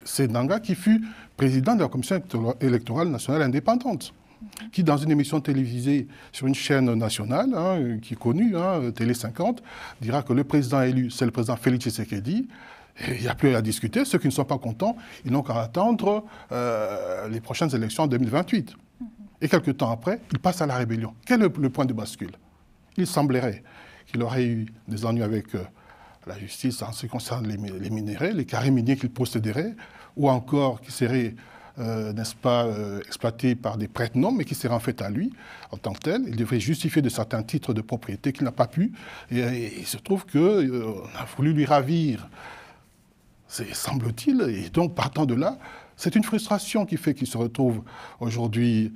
c'est Nanga qui fut président de la Commission électorale nationale indépendante, qui, dans une émission télévisée sur une chaîne nationale, qui est connue, Télé 50, dira que le président élu, c'est le président Félix Tshisekedi. Il n'y a plus à discuter. Ceux qui ne sont pas contents, ils n'ont qu'à attendre les prochaines élections en 2028. Et quelques temps après, il passe à la rébellion. Quel est le point de bascule? Il semblerait qu'il aurait eu des ennuis avec la justice en ce qui concerne les minéraux, les carrés miniers qu'il posséderait, ou encore qui seraient, n'est-ce pas, exploités par des prête-noms, mais qui seraient en fait à lui, en tant que tel. Il devrait justifier de certains titres de propriété qu'il n'a pas pu. Et il se trouve qu'on a voulu lui ravir, semble-t-il, et donc partant de là, c'est une frustration qui fait qu'il se retrouve aujourd'hui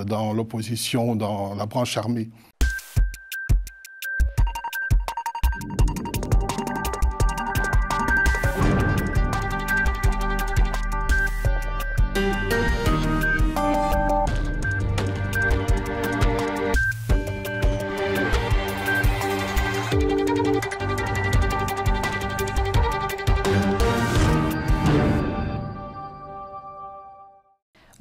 dans l'opposition, dans la branche armée.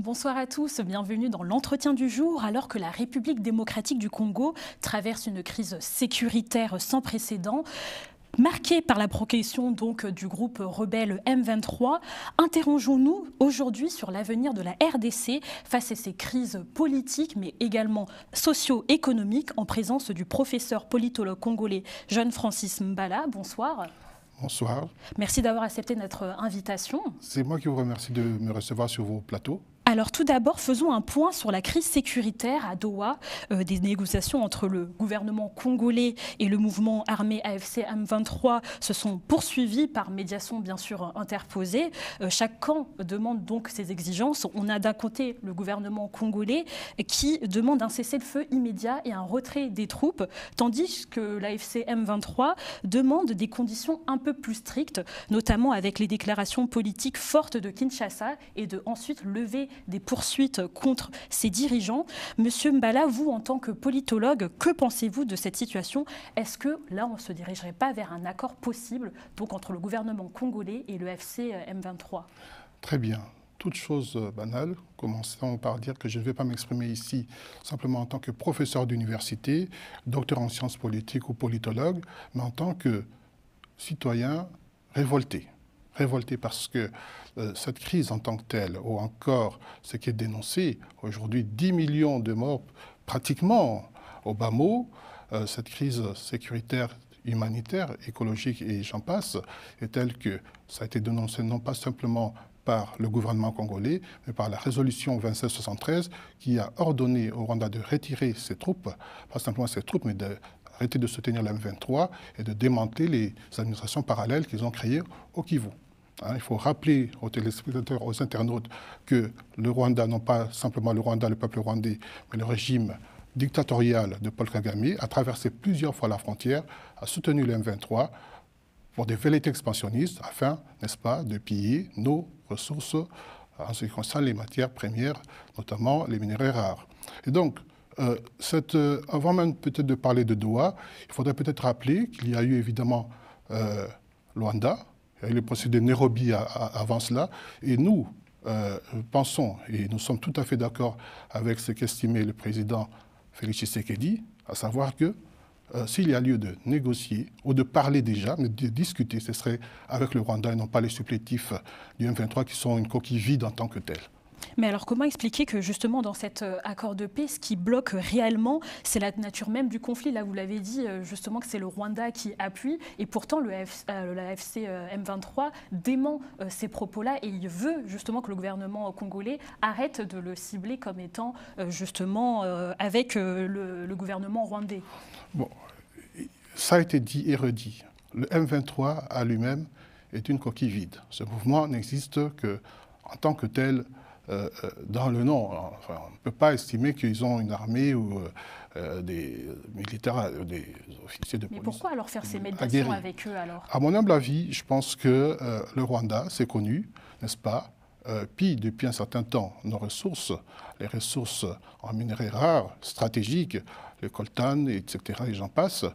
Bonsoir à tous, bienvenue dans l'entretien du jour. Alors que la République démocratique du Congo traverse une crise sécuritaire sans précédent, marquée par la progression donc du groupe rebelle M23, interrogeons-nous aujourd'hui sur l'avenir de la RDC face à ces crises politiques mais également socio-économiques en présence du professeur politologue congolais Jean-Francis Mbala. Bonsoir. Bonsoir. Merci d'avoir accepté notre invitation. C'est moi qui vous remercie de me recevoir sur vos plateaux. Alors tout d'abord, faisons un point sur la crise sécuritaire à Doha. Des négociations entre le gouvernement congolais et le mouvement armé AFC M23 se sont poursuivies par médiation bien sûr interposée. Chaque camp demande donc ses exigences. On a d'un côté le gouvernement congolais qui demande un cessez-le-feu immédiat et un retrait des troupes, tandis que l'AFC M23 demande des conditions un peu plus strictes, notamment avec les déclarations politiques fortes de Kinshasa et de ensuite lever des poursuites contre ses dirigeants. Monsieur Mbala, vous, en tant que politologue, que pensez-vous de cette situation? Est-ce que là, on ne se dirigerait pas vers un accord possible donc, entre le gouvernement congolais et le FC M23? Très bien. Toute chose banale, commençons par dire que je ne vais pas m'exprimer ici simplement en tant que professeur d'université, docteur en sciences politiques ou politologue, mais en tant que citoyen révolté. Révolté parce que cette crise en tant que telle, ou encore ce qui est dénoncé, aujourd'hui 10 millions de morts pratiquement au bas mot, cette crise sécuritaire, humanitaire, écologique et j'en passe, est telle que ça a été dénoncé non pas simplement par le gouvernement congolais, mais par la résolution 2773 qui a ordonné au Rwanda de retirer ses troupes, pas simplement ses troupes, mais d'arrêter de soutenir la M23 et de démanteler les administrations parallèles qu'ils ont créées au Kivu. Il faut rappeler aux téléspectateurs, aux internautes que le Rwanda, non pas simplement le Rwanda, le peuple rwandais, mais le régime dictatorial de Paul Kagame a traversé plusieurs fois la frontière, a soutenu le M23 pour des velléités expansionnistes afin, n'est-ce pas, de piller nos ressources en ce qui concerne les matières premières, notamment les minéraux rares. Et donc, avant même peut-être de parler de Doha, il faudrait peut-être rappeler qu'il y a eu évidemment Luanda. Il y a eu le procès de Nairobi avant cela. Et nous pensons, et nous sommes tout à fait d'accord avec ce qu'estimait le président Félix Tshisekedi, à savoir que s'il y a lieu de négocier, ou de parler déjà, mais de discuter, ce serait avec le Rwanda et non pas les supplétifs du M23 qui sont une coquille vide en tant que telle. Mais alors comment expliquer que justement dans cet accord de paix, ce qui bloque réellement, c'est la nature même du conflit? Là, vous l'avez dit justement que c'est le Rwanda qui appuie et pourtant la FC M23 dément ces propos-là et il veut justement que le gouvernement congolais arrête de le cibler comme étant justement avec le gouvernement rwandais. Bon, ça a été dit et redit. Le M23 à lui-même est une coquille vide. Ce mouvement n'existe qu'en tant que tel dans le nom. Enfin, on ne peut pas estimer qu'ils ont une armée ou des militaires, des officiers de police. Mais pourquoi alors faire ces médiations avec eux alors? À mon humble avis, je pense que le Rwanda, c'est connu, n'est-ce pas, pille depuis un certain temps nos ressources, les ressources en minerais rares, stratégiques, le coltan, etc., et j'en passe,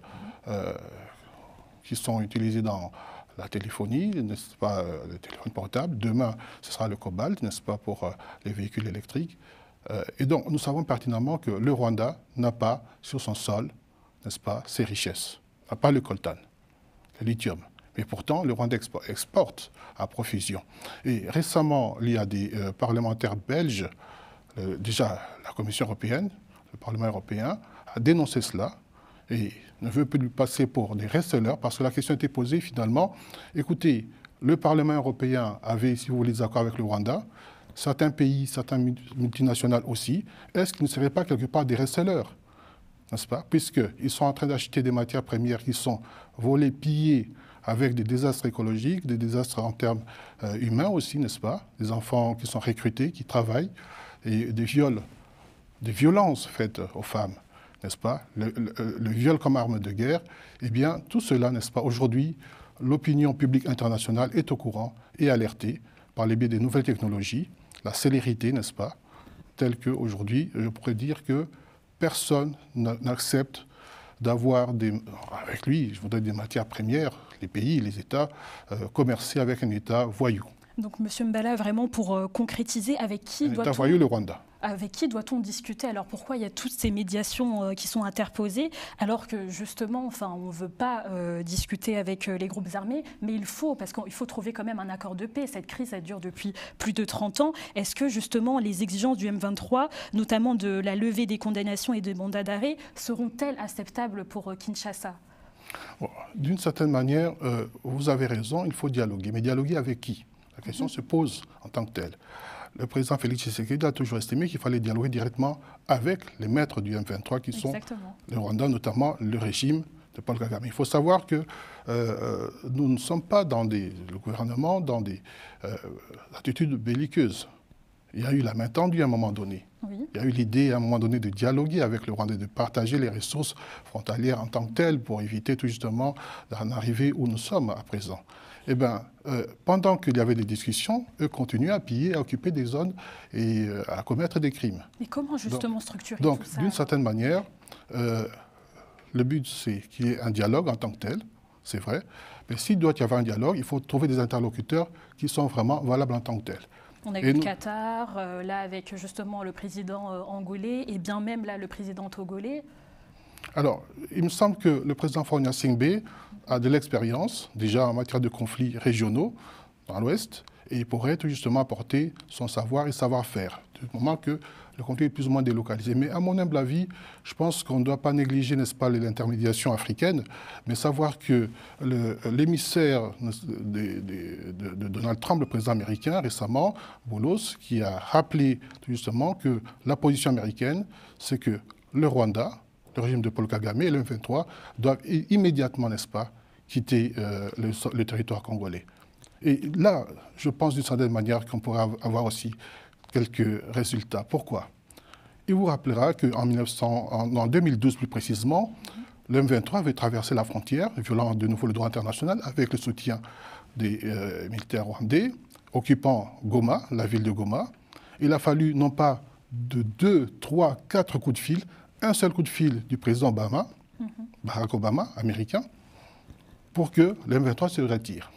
qui sont utilisés dans la téléphonie, n'est-ce pas, le téléphone portable. Demain, ce sera le cobalt, n'est-ce pas, pour les véhicules électriques. Et donc, nous savons pertinemment que le Rwanda n'a pas sur son sol, n'est-ce pas, ses richesses. N'a pas le coltan, le lithium. Mais pourtant, le Rwanda exporte à profusion. Et récemment, il y a des parlementaires belges, déjà la Commission européenne, le Parlement européen, a dénoncé cela et ne veut plus passer pour des receleurs parce que la question était posée finalement. Écoutez, le Parlement européen avait, si vous voulez, des accords avec le Rwanda, certains pays, certaines multinationales aussi. Est-ce qu'ils ne seraient pas quelque part des receleurs, n'est-ce pas? Puisqu'ils sont en train d'acheter des matières premières qui sont volées, pillées, avec des désastres écologiques, des désastres en termes humains aussi, n'est-ce pas? Des enfants qui sont recrutés, qui travaillent, et des viols, des violences faites aux femmes, n'est-ce pas? Le viol comme arme de guerre, eh bien, tout cela, n'est-ce pas? Aujourd'hui, l'opinion publique internationale est au courant et alertée par les biais des nouvelles technologies, la célérité, n'est-ce pas? Telle qu'aujourd'hui, je pourrais dire que personne n'accepte d'avoir avec lui, je voudrais des matières premières, les pays, les États, commercer avec un État voyou. Donc, M. Mbala, vraiment pour concrétiser, avec qui doit-on... L'État voyou, le Rwanda. Avec qui doit-on discuter? Alors pourquoi il y a toutes ces médiations qui sont interposées alors que justement, enfin, on ne veut pas discuter avec les groupes armés, mais il faut, parce qu'il faut trouver quand même un accord de paix. Cette crise, elle dure depuis plus de 30 ans. Est-ce que justement les exigences du M23, notamment de la levée des condamnations et des mandats d'arrêt, seront-elles acceptables pour Kinshasa? Bon, d'une certaine manière, vous avez raison, il faut dialoguer. Mais dialoguer avec qui? La question se pose en tant que telle. Le président Félix Tshisekedi a toujours estimé qu'il fallait dialoguer directement avec les maîtres du M23 qui sont le Rwanda, notamment le régime de Paul Kagame. Il faut savoir que nous ne sommes pas dans le gouvernement dans des attitudes belliqueuses. Il y a eu la main tendue à un moment donné. Oui. Il y a eu l'idée à un moment donné de dialoguer avec le Rwanda, de partager les ressources frontalières en tant que telles pour éviter tout justement d'en arriver où nous sommes à présent. Eh bien, pendant qu'il y avait des discussions, eux continuaient à piller, à occuper des zones et à commettre des crimes. Mais comment justement structurer tout ça? Donc, d'une certaine manière, le but, c'est qu'il y ait un dialogue en tant que tel, c'est vrai. Mais s'il doit y avoir un dialogue, il faut trouver des interlocuteurs qui sont vraiment valables en tant que tels. On a vu le Qatar, là avec justement le président angolais et bien même là le président togolais. Alors, il me semble que le président Faure Gnassingbé a de l'expérience déjà en matière de conflits régionaux dans l'Ouest et il pourrait tout justement apporter son savoir et savoir-faire du moment que le conflit est plus ou moins délocalisé. Mais à mon humble avis, je pense qu'on ne doit pas négliger, n'est-ce pas, l'intermédiation africaine, mais savoir que l'émissaire de Donald Trump, le président américain, récemment, Boulos, qui a rappelé tout justement que la position américaine, c'est que le Rwanda, le régime de Paul Kagame et le M23 doivent immédiatement, n'est-ce pas, quitter le territoire congolais. Et là, je pense d'une certaine manière qu'on pourrait avoir aussi quelques résultats. Pourquoi? Il vous rappellera qu'en 2012 plus précisément, le M23 avait traversé la frontière, violant de nouveau le droit international, avec le soutien des militaires rwandais, occupant Goma, la ville de Goma. Il a fallu non pas de 2, 3, 4 coups de fil, un seul coup de fil du président Obama, Barack Obama, américain, pour que le M23 se retire.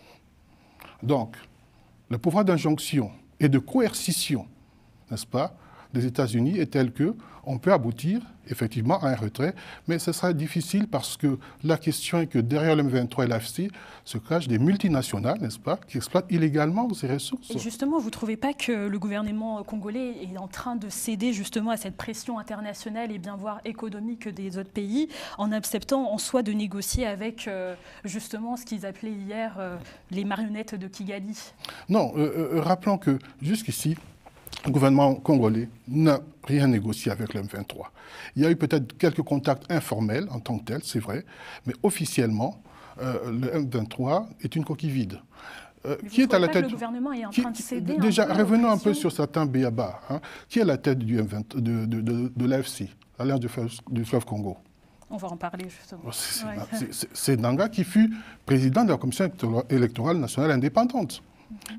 Donc, le pouvoir d'injonction et de coercition, n'est-ce pas, des États-Unis est tel qu'on peut aboutir effectivement à un retrait, mais ce sera difficile parce que la question est que derrière le M23 et l'AFC se cachent des multinationales, n'est-ce pas, qui exploitent illégalement ces ressources. Et justement, vous ne trouvez pas que le gouvernement congolais est en train de céder justement à cette pression internationale et bien voire économique des autres pays en acceptant en soi de négocier avec justement ce qu'ils appelaient hier les marionnettes de Kigali? Non, rappelons que jusqu'ici, le gouvernement congolais n'a rien négocié avec le M23. Il y a eu peut-être quelques contacts informels en tant que tels, c'est vrai, mais officiellement, le M23 est une coquille vide. Qui est à la tête du gouvernement est en train de céder. Déjà, revenons un peu sur certains béabas. Qui est à la tête du M20, de l'AFC, l'Alliance du fleuve Congo? On va en parler justement. C'est Nanga qui fut président de la Commission électorale nationale indépendante,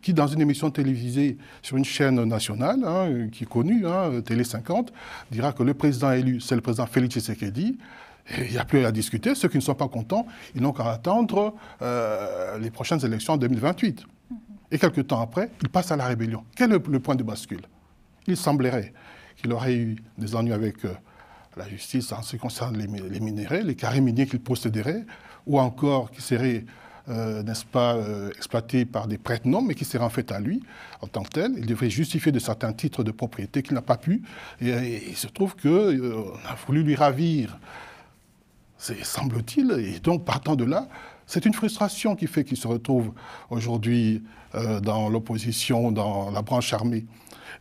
qui, dans une émission télévisée sur une chaîne nationale, qui est connue, Télé 50, dira que le président élu, c'est le président Félix Tshisekedi, Et il n'y a plus à discuter. Ceux qui ne sont pas contents, ils n'ont qu'à attendre les prochaines élections en 2028. Et quelques temps après, ils passent à la rébellion. Quel est le point de bascule? Il semblerait qu'il aurait eu des ennuis avec la justice en ce qui concerne les minéraux, les carrés miniers qu'il posséderait, ou encore qui seraient, n'est-ce pas, exploités par des prête-noms, mais qui seraient en fait à lui, en tant que tel. Il devrait justifier de certains titres de propriété qu'il n'a pas pu. Et il se trouve qu'on a voulu lui ravir, semble-t-il, et donc partant de là, c'est une frustration qui fait qu'il se retrouve aujourd'hui dans l'opposition, dans la branche armée.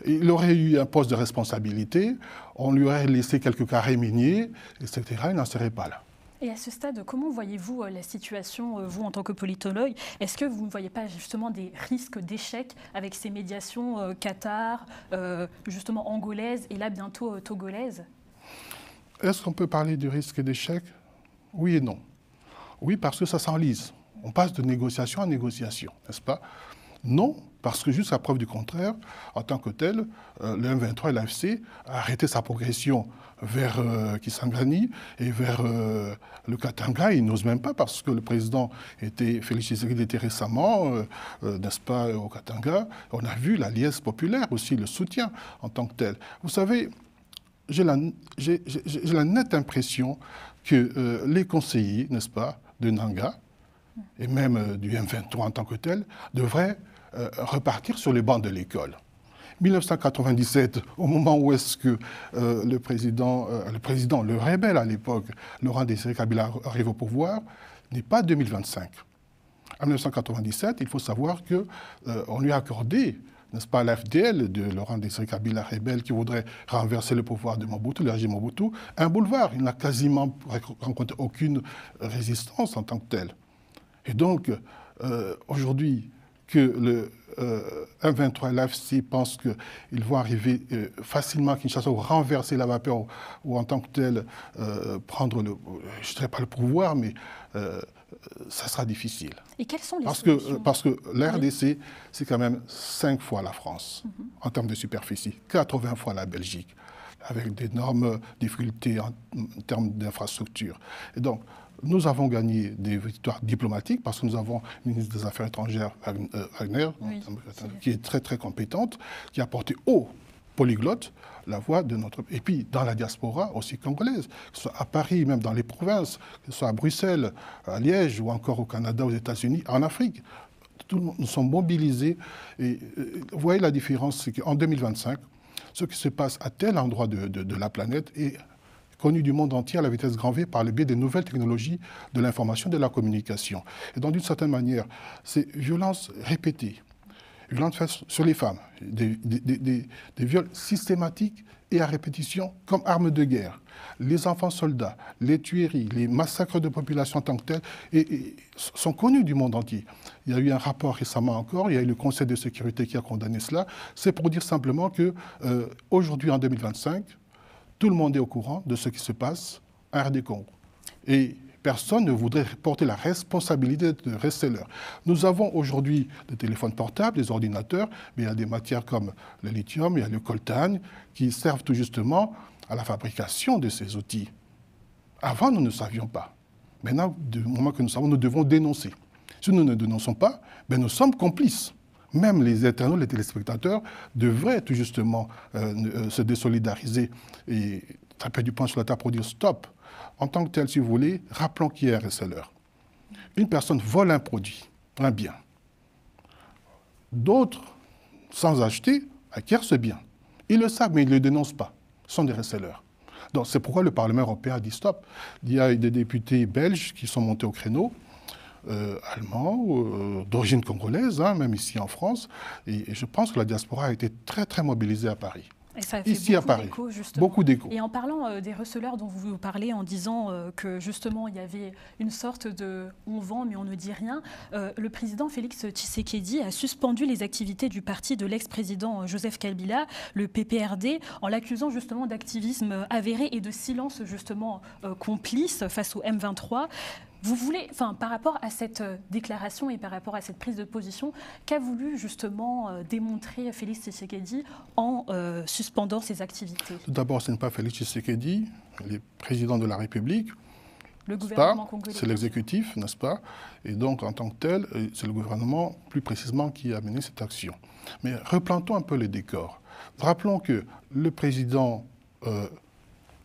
Il aurait eu un poste de responsabilité, on lui aurait laissé quelques carrés miniers, etc. Il n'en serait pas là. Et à ce stade, comment voyez-vous la situation, vous, en tant que politologue? Est-ce que vous ne voyez pas justement des risques d'échec avec ces médiations Qatar, justement angolaises et là bientôt togolaises? Est-ce qu'on peut parler du risque d'échec? Oui et non. Oui, parce que ça s'enlise. On passe de négociation à négociation, n'est-ce pas? Non, parce que jusqu'à preuve du contraire, en tant que tel, le M23 et l'AFC a arrêté sa progression vers Kisangani et vers le Katanga. Ils n'osent même pas parce que le président Félix Tshisekedi était récemment, n'est-ce pas, au Katanga. On a vu la liesse populaire aussi, le soutien en tant que tel. Vous savez, j'ai la nette impression que les conseillers, n'est-ce pas, de Nanga, et même du M23 en tant que tel, devraient repartir sur les bancs de l'école. 1997, au moment où est-ce que le rebelle à l'époque, Laurent Désiré Kabila, arrive au pouvoir, n'est pas 2025. En 1997, il faut savoir qu'on lui a accordé, n'est-ce pas, l'AFDL de Laurent Désiré Kabila, rebelle qui voudrait renverser le pouvoir de Mobutu, le régime Mobutu, un boulevard. Il n'a quasiment rencontré aucune résistance en tant que tel. Et donc, aujourd'hui, que le M23 et l'AFC pensent qu'ils vont arriver facilement à Kinshasa ou renverser la vapeur ou en tant que tel prendre je ne dirais pas le pouvoir, mais ça sera difficile. Et quelles sont les solutions? Parce que la RDC, c'est quand même 5 fois la France en termes de superficie, 80 fois la Belgique, avec d'énormes difficultés en termes d'infrastructure. Et donc, nous avons gagné des victoires diplomatiques parce que nous avons une ministre des Affaires étrangères, Wagner, oui, qui est très très compétente, qui a porté haut, polyglotte, la voix de notre... Et puis dans la diaspora aussi congolaise, que ce soit à Paris, même dans les provinces, que ce soit à Bruxelles, à Liège ou encore au Canada, aux États-Unis, en Afrique. Nous sommes mobilisés. Et vous voyez la différence, c'est qu'en 2025, ce qui se passe à tel endroit de la planète est connu du monde entier à la vitesse grand V par le biais des nouvelles technologies de l'information et de la communication. Et donc, d'une certaine manière, ces violences répétées, violences faites sur les femmes, des viols systématiques et à répétition comme armes de guerre, les enfants soldats, les tueries, les massacres de population en tant que tels, et sont connus du monde entier. Il y a eu un rapport récemment encore, il y a eu le Conseil de sécurité qui a condamné cela. C'est pour dire simplement qu'aujourd'hui, en 2025, tout le monde est au courant de ce qui se passe en RD Congo. Et personne ne voudrait porter la responsabilité de reseller. Nous avons aujourd'hui des téléphones portables, des ordinateurs, mais il y a des matières comme le lithium, il y a le coltan, qui servent tout justement à la fabrication de ces outils. Avant, nous ne savions pas. Maintenant, du moment que nous savons, nous devons dénoncer. Si nous ne dénonçons pas, nous sommes complices. Même les internautes, les téléspectateurs devraient tout justement se désolidariser et taper du poing sur la table pour dire stop. En tant que tel, si vous voulez, rappelons qui est un reseller. Une personne vole un produit, un bien. D'autres, sans acheter, acquièrent ce bien. Ils le savent, mais ils ne le dénoncent pas. Ce sont des resellers. Donc c'est pourquoi le Parlement européen a dit stop. Il y a des députés belges qui sont montés au créneau, allemands, d'origine congolaise, même ici en France. Et je pense que la diaspora a été très, très mobilisée à Paris. Et ça a fait ici à Paris, beaucoup d'échos. Et en parlant des receleurs dont vous parlez, en disant que justement il y avait une sorte de « on vend mais on ne dit rien », le président Félix Tshisekedi a suspendu les activités du parti de l'ex-président Joseph Kabila, le PPRD, en l'accusant justement d'activisme avéré et de silence justement complice face au M23. Vous voulez, par rapport à cette déclaration et par rapport à cette prise de position, qu'a voulu justement démontrer Félix Tshisekedi en suspendant ses activités? Tout d'abord, ce n'est pas Félix Tshisekedi, il est président de la République. Le gouvernement congolais. C'est l'exécutif, n'est-ce pas? Et donc, en tant que tel, c'est le gouvernement, plus précisément, qui a mené cette action. Mais replantons un peu les décors. Rappelons que le président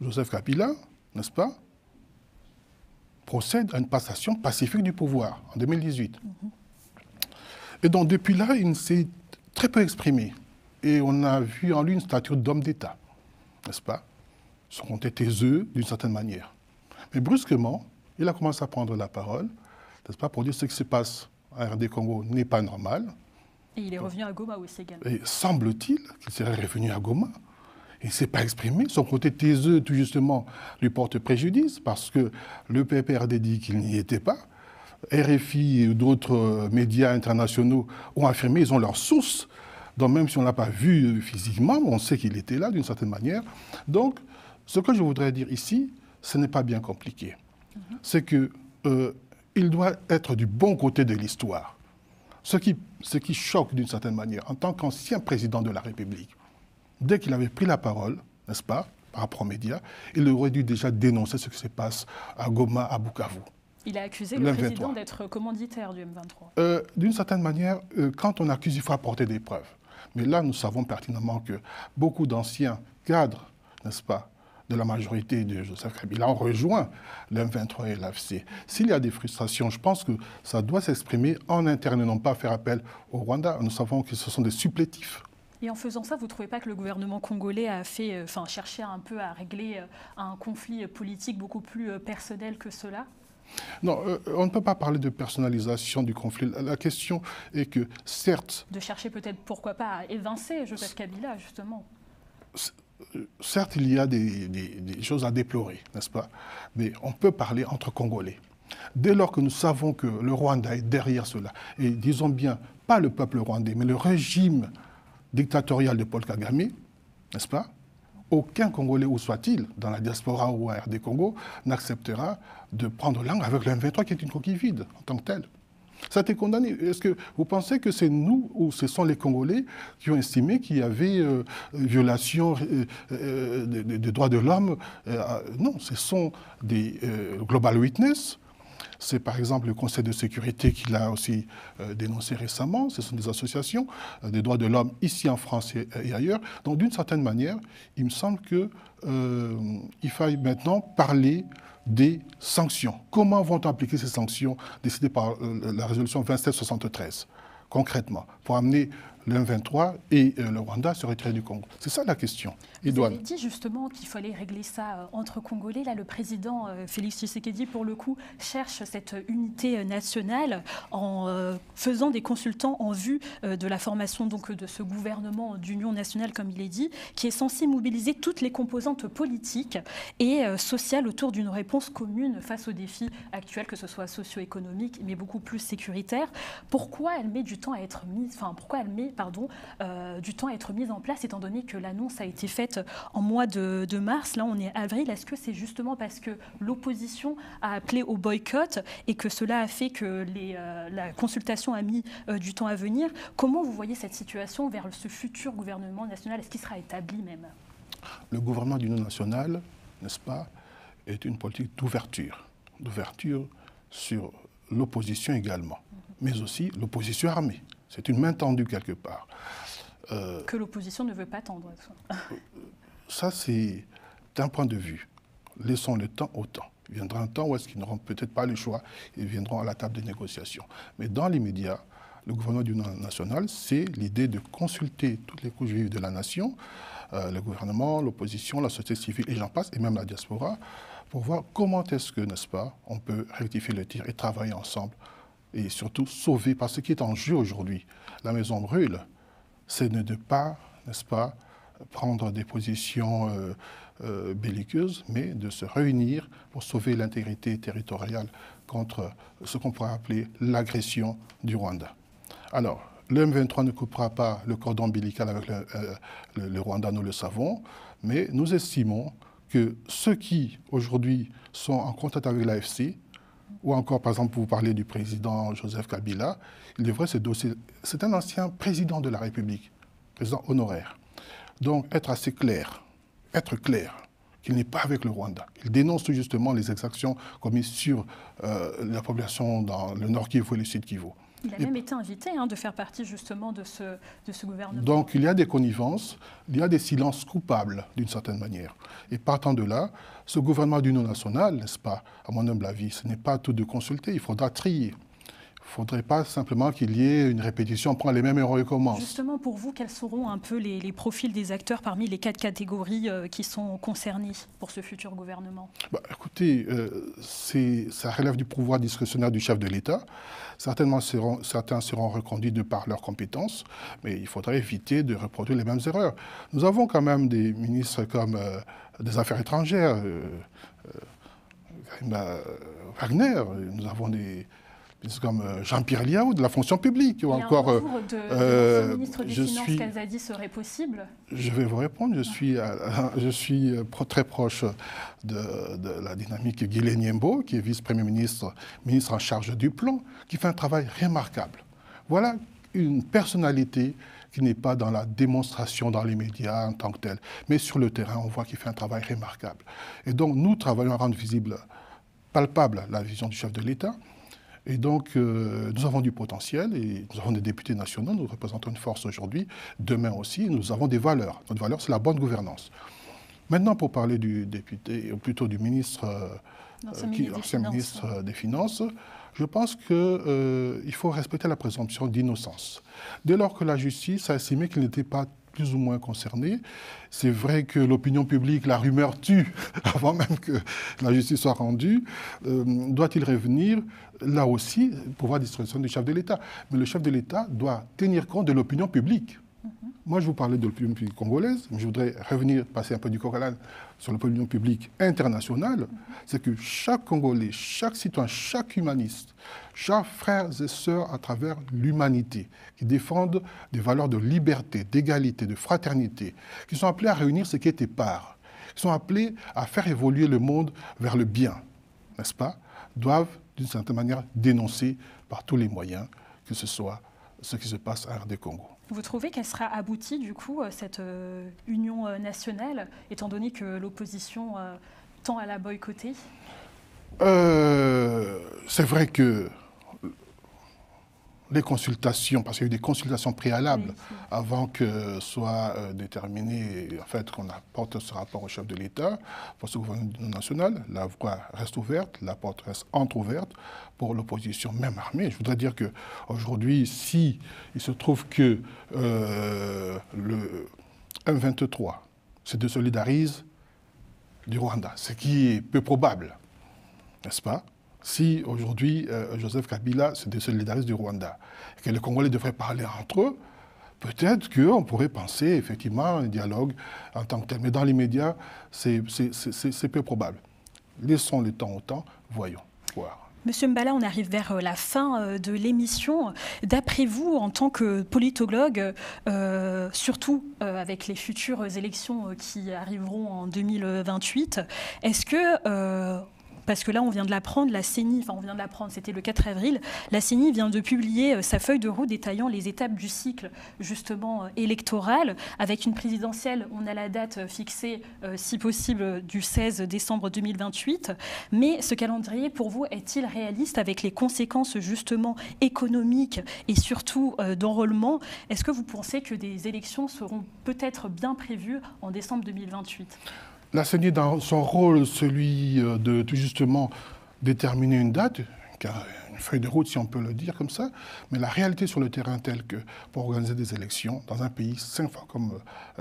Joseph Kabila, n'est-ce pas, procède à une passation pacifique du pouvoir en 2018. Et donc, depuis là, il s'est très peu exprimé. Et on a vu en lui une stature d'homme d'État, n'est-ce pas? Son était taiseux d'une certaine manière. Mais brusquement, il a commencé à prendre la parole, n'est-ce pas, pour dire ce qui se passe à RD Congo n'est pas normal. Et il est revenu à Goma aussi également. Et semble-t-il qu'il serait revenu à Goma. Il ne s'est pas exprimé. Son côté taiseux, tout justement, lui porte préjudice parce que le PPRD dit qu'il n'y était pas. RFI et d'autres médias internationaux ont affirmé, ils ont leurs sources. Donc même si on ne l'a pas vu physiquement, on sait qu'il était là d'une certaine manière. Donc, ce que je voudrais dire ici, ce n'est pas bien compliqué. C'est qu'il doit être du bon côté de l'histoire. Ce qui choque d'une certaine manière, en tant qu'ancien président de la République, dès qu'il avait pris la parole, n'est-ce pas, par rapport aux médias, il aurait dû déjà dénoncer ce qui se passe à Goma, à Bukavu. Il a accusé le président d'être commanditaire du M23. D'une certaine manière, quand on accuse, il faut apporter des preuves. Mais là, nous savons pertinemment que beaucoup d'anciens cadres, n'est-ce pas, de la majorité de Joseph Kabila ont rejoint le M23 et l'AFC. S'il y a des frustrations, je pense que ça doit s'exprimer en interne et non pas faire appel au Rwanda. Nous savons que ce sont des supplétifs. Et en faisant ça, vous ne trouvez pas que le gouvernement congolais a fait, cherché un peu à régler un conflit politique beaucoup plus personnel que cela? Non, on ne peut pas parler de personnalisation du conflit. La question est que, certes... De chercher peut-être, pourquoi pas, à évincer Joseph Kabila, justement. Certes, il y a des choses à déplorer, n'est-ce pas? Mais on peut parler entre Congolais. Dès lors que nous savons que le Rwanda est derrière cela, et disons bien, pas le peuple rwandais, mais le régime dictatorial de Paul Kagame, n'est-ce pas? Aucun Congolais, où soit-il, dans la diaspora ou à RD Congo, n'acceptera de prendre langue avec le M23 qui est une coquille vide en tant que tel. Ça a été condamné. Est-ce que vous pensez que c'est nous ou ce sont les Congolais qui ont estimé qu'il y avait violation des droits de l'homme? Non, ce sont des Global Witness. C'est par exemple le Conseil de sécurité qui l'a aussi dénoncé récemment. Ce sont des associations des droits de l'homme ici en France et ailleurs. Donc d'une certaine manière, il me semble qu'il faille maintenant parler des sanctions. Comment vont appliquer ces sanctions décidées par la résolution 2773, concrètement, pour amener le M23 et le Rwanda se retirer du Congo? C'est ça la question. Vous avez dit justement qu'il fallait régler ça entre Congolais. Là, le président Félix Tshisekedi, pour le coup, cherche cette unité nationale en faisant des consultants en vue de la formation donc, de ce gouvernement d'union nationale, comme il est dit, qui est censé mobiliser toutes les composantes politiques et sociales autour d'une réponse commune face aux défis actuels, que ce soit socio-économiques, mais beaucoup plus sécuritaires. Pourquoi elle met du temps à être mise, du temps à être mise en place, étant donné que l'annonce a été faite en mois de mars, là on est avril? Est-ce que c'est justement parce que l'opposition a appelé au boycott et que cela a fait que la consultation a mis du temps à venir? Comment vous voyez cette situation vers ce futur gouvernement national? Est-ce qu'il sera établi même? Le gouvernement d'union nationale, n'est-ce pas, est une politique d'ouverture sur l'opposition également, mais aussi l'opposition armée. C'est une main tendue quelque part. Que l'opposition ne veut pas tendre. Ça, c'est d'un point de vue. Laissons le temps au temps. Il viendra un temps où est-ce qu'ils n'auront peut-être pas le choix. Ils viendront à la table des négociations. Mais dans l'immédiat, le gouvernement d'union nationale, c'est l'idée de consulter toutes les couches vives de la nation, le gouvernement, l'opposition, la société civile, et j'en passe, et même la diaspora, pour voir comment est-ce que, n'est-ce pas, on peut rectifier le tir et travailler ensemble, et surtout sauver, parce que ce qui est en jeu aujourd'hui, la maison brûle, c'est de ne pas, n'est-ce pas, prendre des positions belliqueuses, mais de se réunir pour sauver l'intégrité territoriale contre ce qu'on pourrait appeler l'agression du Rwanda. Alors, le M23 ne coupera pas le cordon ombilical avec le Rwanda, nous le savons, mais nous estimons que ceux qui, aujourd'hui, sont en contact avec l'AFC, ou encore, par exemple, vous parlez du président Joseph Kabila, il devrait se dossier. C'est un ancien président de la République, président honoraire. Donc, être assez clair, être clair, qu'il n'est pas avec le Rwanda. Il dénonce tout justement les exactions commises sur la population dans le Nord Kivu et le Sud Kivu. Il a même été invité de faire partie justement de ce gouvernement. Donc il y a des connivences, il y a des silences coupables d'une certaine manière. Et partant de là, ce gouvernement d'union nationale, n'est-ce pas, à mon humble avis, ce n'est pas tout de consulter, il faudra trier. Il ne faudrait pas simplement qu'il y ait une répétition, on prend les mêmes erreurs et commence. Justement, pour vous, quels seront un peu les profils des acteurs parmi les 4 catégories qui sont concernées pour ce futur gouvernement? Écoutez, ça relève du pouvoir discrétionnaire du chef de l'État. Certains seront reconduits de par leurs compétences, mais il faudrait éviter de reproduire les mêmes erreurs. Nous avons quand même des ministres comme des Affaires étrangères, Wagner, nous avons des comme Jean-Pierre Liaou de la fonction publique. Ou encore, un retour de ministre des Finances Kazadi serait possible? Je vais vous répondre. Je suis très proche de la dynamique Guilé Niembo, qui est vice-premier ministre, ministre en charge du plan, qui fait un travail remarquable. Voilà une personnalité qui n'est pas dans la démonstration dans les médias en tant que telle, mais sur le terrain, on voit qu'il fait un travail remarquable. Et donc, nous travaillons à rendre visible, palpable, la vision du chef de l'État. Et donc, nous avons du potentiel et nous avons des députés nationaux, nous représentons une force aujourd'hui, demain aussi, nous avons des valeurs. Notre valeur, c'est la bonne gouvernance. Maintenant, pour parler du député, ou plutôt du ministre, ancien ministre des Finances, je pense qu'il faut respecter la présomption d'innocence. Dès lors que la justice a estimé qu'il n'était pas plus ou moins concernés. C'est vrai que l'opinion publique, la rumeur tue avant même que la justice soit rendue. Doit-il revenir? Là aussi, pouvoir de discrétion du chef de l'État. Mais le chef de l'État doit tenir compte de l'opinion publique. Moi, je vous parlais de l'opinion publique congolaise, mais je voudrais revenir, passer un peu du coq à l'âne sur l'opinion publique internationale. C'est que chaque Congolais, chaque citoyen, chaque humaniste, chaque frères et sœurs à travers l'humanité, qui défendent des valeurs de liberté, d'égalité, de fraternité, qui sont appelés à réunir ce qui est épars, qui sont appelés à faire évoluer le monde vers le bien, n'est-ce pas, doivent d'une certaine manière dénoncer par tous les moyens que ce soit ce qui se passe à RD Congo. Vous trouvez qu'elle sera aboutie, du coup, cette union nationale, étant donné que l'opposition tend à la boycotter? C'est vrai que les consultations, parce qu'il y a eu des consultations préalables avant que soit déterminé, en fait, qu'on apporte ce rapport au chef de l'État, pour ce gouvernement national, la voie reste ouverte, la porte reste entrouverte pour l'opposition, même armée. Je voudrais dire qu'aujourd'hui, si il se trouve que le M23 se désolidarise du Rwanda, ce qui est peu probable, n'est-ce pas? Si aujourd'hui Joseph Kabila se désolidarise du Rwanda et que les Congolais devraient parler entre eux, peut-être qu'on pourrait penser effectivement à un dialogue en tant que tel. Mais dans l'immédiat, c'est peu probable. Laissons le temps au temps, voyons, voir. Monsieur Mbala, on arrive vers la fin de l'émission. D'après vous, en tant que politologue, surtout avec les futures élections qui arriveront en 2028, est-ce que... parce que là, on vient de l'apprendre, la CENI, enfin on vient de l'apprendre, c'était le 4 avril, la CENI vient de publier sa feuille de route détaillant les étapes du cycle, justement, électoral. Avec une présidentielle, on a la date fixée, si possible, du 16 décembre 2028. Mais ce calendrier, pour vous, est-il réaliste avec les conséquences, justement, économiques et surtout d'enrôlement? Est-ce que vous pensez que des élections seront peut-être bien prévues en décembre 2028? La CENI, dans son rôle, celui de tout justement déterminer une date, une feuille de route, si on peut le dire comme ça, mais la réalité sur le terrain telle que pour organiser des élections dans un pays 5 fois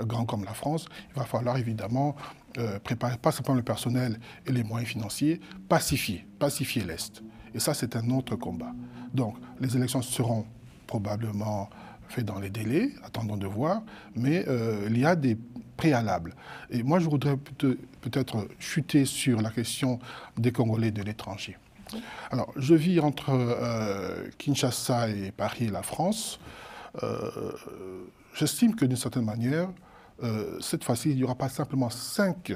grand comme la France, il va falloir évidemment préparer pas simplement le personnel et les moyens financiers, pacifier l'Est. Et ça, c'est un autre combat. Donc, les élections seront probablement faites dans les délais, attendons de voir, mais il y a des préalables. Et moi, je voudrais peut-être chuter sur la question des Congolais de l'étranger. Alors, je vis entre Kinshasa et Paris et la France. J'estime que d'une certaine manière, cette fois-ci, il n'y aura pas simplement 5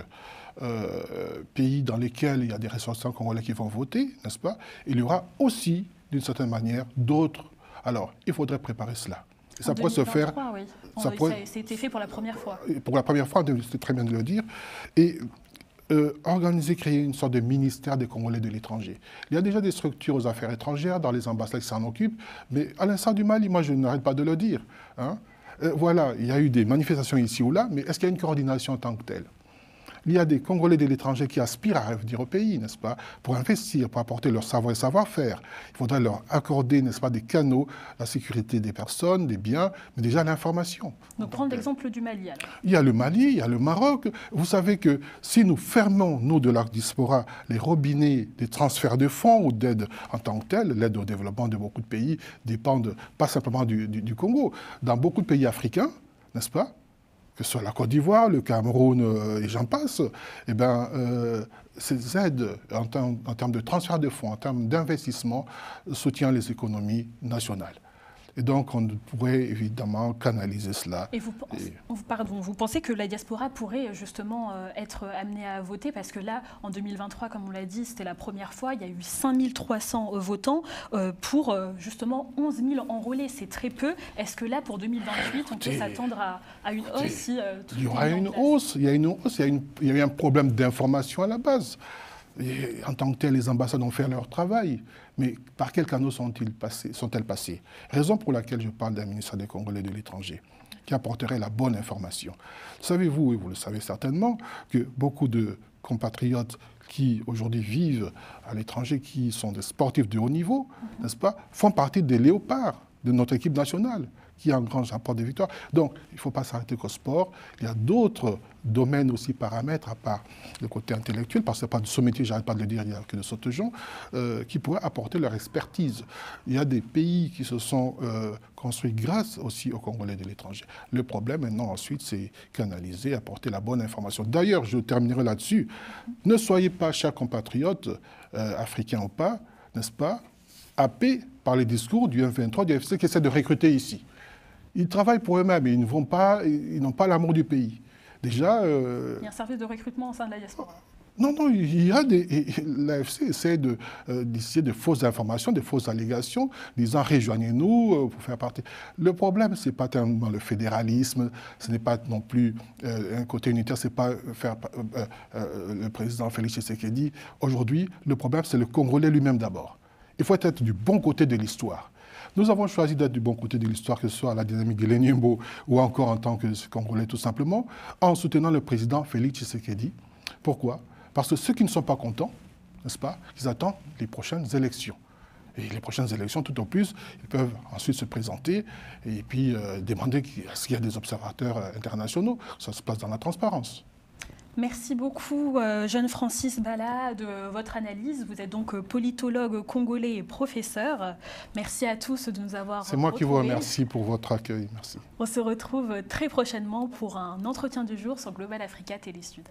pays dans lesquels il y a des ressortissants congolais qui vont voter, n'est-ce pas? Il y aura aussi, d'une certaine manière, d'autres. Alors, il faudrait préparer cela. Et ça pourrait se faire. Oui. C'était fait pour la première fois. Pour la première fois, c'est très bien de le dire. Et organiser, créer une sorte de ministère des Congolais de l'étranger. Il y a déjà des structures aux affaires étrangères, dans les ambassades qui s'en occupent, mais à l'instar du Mali, moi je n'arrête pas de le dire. Hein. Voilà, il y a eu des manifestations ici ou là, mais est-ce qu'il y a une coordination en tant que telle? Il y a des Congolais de l'étranger qui aspirent à revenir au pays, n'est-ce pas, pour investir, pour apporter leur savoir et savoir-faire. Il faudrait leur accorder, n'est-ce pas, des canaux, la sécurité des personnes, des biens, mais déjà l'information. Donc, prendre l'exemple du Mali, alors. Il y a le Mali, il y a le Maroc. Vous savez que si nous fermons, nous, de la diaspora, les robinets des transferts de fonds ou d'aide en tant que telle, l'aide au développement de beaucoup de pays dépendent pas simplement du Congo. Dans beaucoup de pays africains, n'est-ce pas, que ce soit la Côte d'Ivoire, le Cameroun et j'en passe, eh bien, ces aides en termes de transfert de fonds, en termes d'investissement, soutiennent les économies nationales. Et donc, on pourrait évidemment canaliser cela. Et vous pensez que la diaspora pourrait justement être amenée à voter? Parce que là, en 2023, comme on l'a dit, c'était la première fois, il y a eu 5300 votants pour justement 11 000 enrôlés. C'est très peu. Est-ce que là, pour 2028, on peut s'attendre à une hausse si il y aura une hausse. Il y a une hausse. Il y a eu un problème d'information à la base. Et en tant que tel, les ambassades ont fait leur travail. Mais par quels canaux sont-elles passées? Raison pour laquelle je parle d'un ministère des Congolais de l'étranger, qui apporterait la bonne information. Savez-vous, et vous le savez certainement, que beaucoup de compatriotes qui aujourd'hui vivent à l'étranger, qui sont des sportifs de haut niveau, n'est-ce pas, font partie des léopards de notre équipe nationale, qui a un grand rapport de victoire. Donc, il ne faut pas s'arrêter qu'au sport. Il y a d'autres domaines aussi, paramètres, à part le côté intellectuel, parce que ce n'est pas de ce métier, je n'arrête pas de le dire, il n'y a que de sautejean, qui pourraient apporter leur expertise. Il y a des pays qui se sont construits grâce aussi aux Congolais de l'étranger. Le problème maintenant, ensuite, c'est canaliser, apporter la bonne information. D'ailleurs, je terminerai là-dessus. Ne soyez pas, chers compatriotes, africains ou pas, n'est-ce pas, happés par les discours du M23, du FC qui essaient de recruter ici. Ils travaillent pour eux-mêmes, ils n'ont pas l'amour du pays. Déjà... Il y a un service de recrutement au sein de la diaspora. Non, il y a l'AFC essaie d'essayer de fausses informations, de fausses allégations, disant rejoignez-nous pour faire partie. Le problème, ce n'est pas tellement le fédéralisme, ce n'est pas non plus un côté unitaire, ce n'est pas faire le président Félix Tshisekedi. Aujourd'hui, le problème, c'est le Congolais lui-même d'abord. Il faut être du bon côté de l'histoire. Nous avons choisi d'être du bon côté de l'histoire, que ce soit à la dynamique de Lenyembo ou encore en tant que Congolais tout simplement, en soutenant le président Félix Tshisekedi. Pourquoi? Parce que ceux qui ne sont pas contents, n'est-ce pas, ils attendent les prochaines élections. Et les prochaines élections, tout au plus, ils peuvent ensuite se présenter et puis demander est-ce qu'il y a des observateurs internationaux. Ça se passe dans la transparence. Merci beaucoup, jeune Francis Bala, de votre analyse. Vous êtes donc politologue congolais et professeur. Merci à tous de nous avoir retrouvés. C'est moi qui vous remercie pour votre accueil. Merci. On se retrouve très prochainement pour un entretien du jour sur Global Africa Télé Sud.